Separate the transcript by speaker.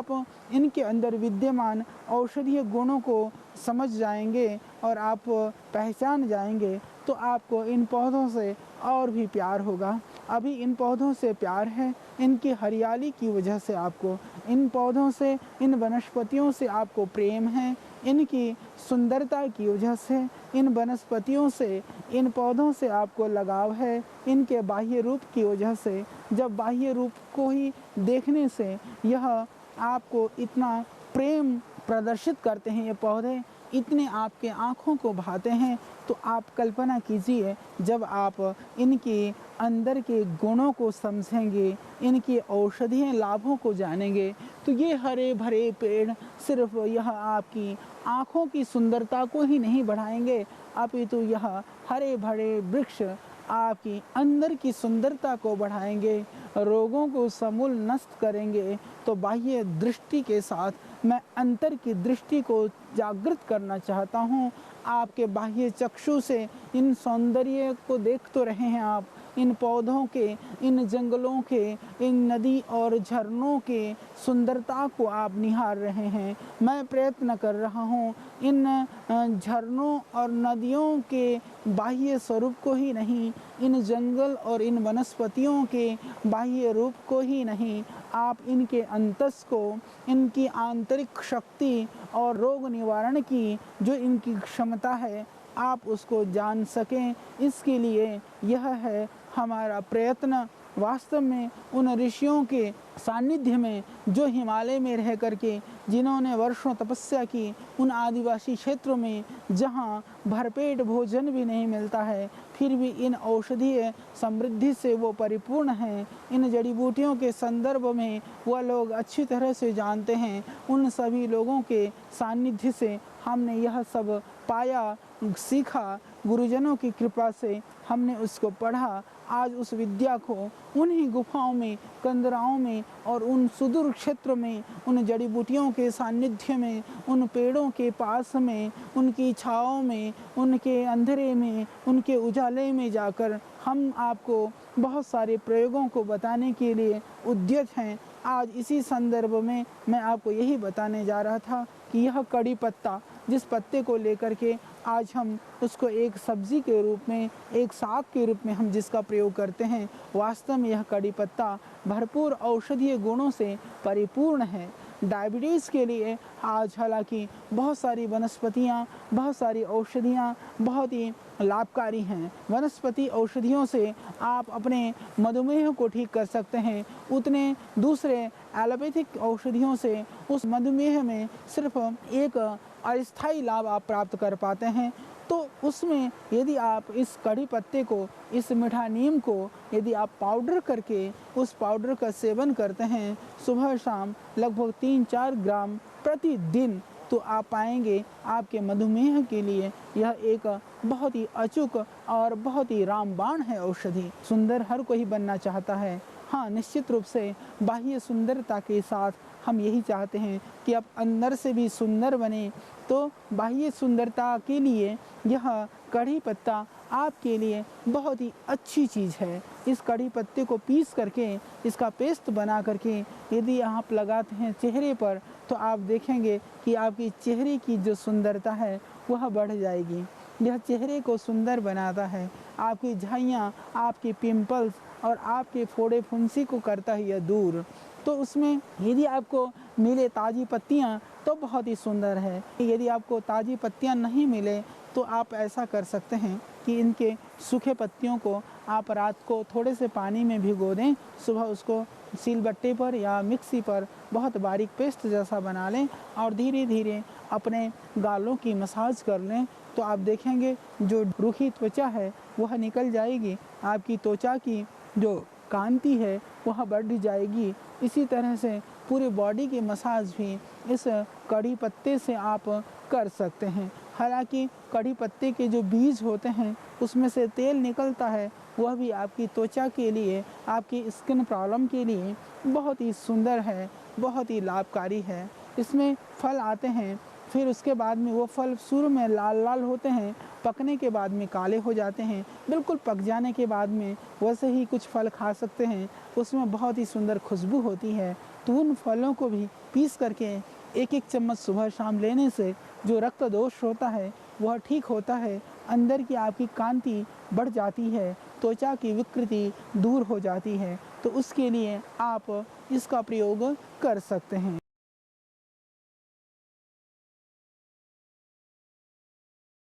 Speaker 1: आप इनके अंदर विद्यमान औषधीय गुणों को समझ जाएंगे और आप पहचान जाएंगे तो आपको इन पौधों से और भी प्यार होगा। अभी इन पौधों से प्यार है, इनकी हरियाली की वजह से आपको इन पौधों से, इन वनस्पतियों से आपको प्रेम है, इनकी सुंदरता की वजह से, इन वनस्पतियों से, इन पौधों से आपको लगाव है, इनके बाह्य रूप की वजह से। जब बाह्य रूप को ही देखने से यह आपको इतना प्रेम प्रदर्शित करते हैं, ये पौधे इतने आपके आँखों को भाते हैं, तो आप कल्पना कीजिए जब आप इनके अंदर के गुणों को समझेंगे, इनके औषधीय लाभों को जानेंगे, तो ये हरे भरे पेड़ सिर्फ यह आपकी आँखों की सुंदरता को ही नहीं बढ़ाएंगे, अपितु यह हरे भरे वृक्ष आपकी अंदर की सुंदरता को बढ़ाएंगे, रोगों को समूल नष्ट करेंगे। तो बाह्य दृष्टि के साथ मैं अंतर की दृष्टि को जागृत करना चाहता हूँ। आपके बाह्य चक्षु से इन सौंदर्य को देख तो रहे हैं आप, इन पौधों के, इन जंगलों के, इन नदी और झरनों के सुंदरता को आप निहार रहे हैं। मैं प्रयत्न कर रहा हूँ इन झरनों और नदियों के बाह्य स्वरूप को ही नहीं, इन जंगल और इन वनस्पतियों के बाह्य रूप को ही नहीं, आप इनके अंतस को, इनकी आंतरिक शक्ति और रोग निवारण की जो इनकी क्षमता है, आप उसको जान सकें। इसके लिए यह है हमारा प्रयत्न। वास्तव में उन ऋषियों के सानिध्य में जो हिमालय में रह करके, जिन्होंने वर्षों तपस्या की, उन आदिवासी क्षेत्रों में जहाँ भरपेट भोजन भी नहीं मिलता है, फिर भी इन औषधीय समृद्धि से वो परिपूर्ण हैं, इन जड़ी बूटियों के संदर्भ में वह लोग अच्छी तरह से जानते हैं। उन सभी लोगों के सानिध्य से हमने यह सब पाया, सीखा, गुरुजनों की कृपा से हमने उसको पढ़ा। आज उस विद्या को उन्हीं गुफाओं में, कंदराओं में और उन सुदूर क्षेत्र में, उन जड़ी बूटियों के सानिध्य में, उन पेड़ों के पास में, उनकी छाँव में, उनके अंधेरे में, उनके उजाले में जाकर हम आपको बहुत सारे प्रयोगों को बताने के लिए उद्यत हैं। आज इसी संदर्भ में मैं आपको यही बताने जा रहा था कि यह कड़ी पत्ता, जिस पत्ते को लेकर के आज हम उसको एक सब्जी के रूप में, एक साग के रूप में हम जिसका प्रयोग करते हैं, वास्तव में यह कड़ी पत्ता भरपूर औषधीय गुणों से परिपूर्ण है। डायबिटीज़ के लिए आज हालांकि बहुत सारी वनस्पतियाँ, बहुत सारी औषधियाँ बहुत ही लाभकारी हैं। वनस्पति औषधियों से आप अपने मधुमेह को ठीक कर सकते हैं, उतने दूसरे एलोपैथिक औषधियों से उस मधुमेह में सिर्फ एक अस्थायी लाभ आप प्राप्त कर पाते हैं। तो उसमें यदि आप इस कड़ी पत्ते को, इस मीठा नीम को यदि आप पाउडर करके उस पाउडर का सेवन करते हैं सुबह शाम लगभग 3-4 ग्राम प्रतिदिन, तो आप पाएंगे आपके मधुमेह के लिए यह एक बहुत ही अचूक और बहुत ही रामबाण है औषधि। सुंदर हर कोई बनना चाहता है। हाँ, निश्चित रूप से बाह्य सुंदरता के साथ हम यही चाहते हैं कि आप अंदर से भी सुंदर बने। तो बाह्य सुंदरता के लिए यह कड़ी पत्ता आपके लिए बहुत ही अच्छी चीज़ है। इस कड़ी पत्ते को पीस करके, इसका पेस्ट बना करके यदि आप लगाते हैं चेहरे पर, तो आप देखेंगे कि आपकी चेहरे की जो सुंदरता है वह बढ़ जाएगी। यह चेहरे को सुंदर बनाता है। आपकी झाइयाँ, आपके पिंपल्स और आपके फोड़े फुंसी को करता है यह दूर। तो उसमें यदि आपको मिले ताज़ी पत्तियाँ तो बहुत ही सुंदर है। यदि आपको ताज़ी पत्तियाँ नहीं मिले तो आप ऐसा कर सकते हैं कि इनके सूखे पत्तियों को आप रात को थोड़े से पानी में भिगो दें, सुबह उसको सिलबट्टे पर या मिक्सी पर बहुत बारीक पेस्ट जैसा बना लें और धीरे धीरे अपने गालों की मसाज कर लें, तो आप देखेंगे जो रूखी त्वचा है वह निकल जाएगी, आपकी त्वचा की जो कांति है वह बढ़ जाएगी। इसी तरह से पूरी बॉडी की मसाज भी इस कड़ी पत्ते से आप कर सकते हैं। हालांकि कड़ी पत्ते के जो बीज होते हैं उसमें से तेल निकलता है, वह भी आपकी त्वचा के लिए, आपकी स्किन प्रॉब्लम के लिए बहुत ही सुंदर है, बहुत ही लाभकारी है। इसमें फल आते हैं, फिर उसके बाद में वो फल शुरू में लाल लाल होते हैं, पकने के बाद में काले हो जाते हैं। बिल्कुल पक जाने के बाद में वैसे ही कुछ फल खा सकते हैं, उसमें बहुत ही सुंदर खुशबू होती है। तो उन फलों को भी पीस करके एक एक चम्मच सुबह शाम लेने से जो रक्त दोष होता है वह ठीक होता है, अंदर की आपकी कांति बढ़ जाती है, त्वचा की विकृति दूर हो जाती है। तो उसके लिए आप इसका प्रयोग कर सकते हैं।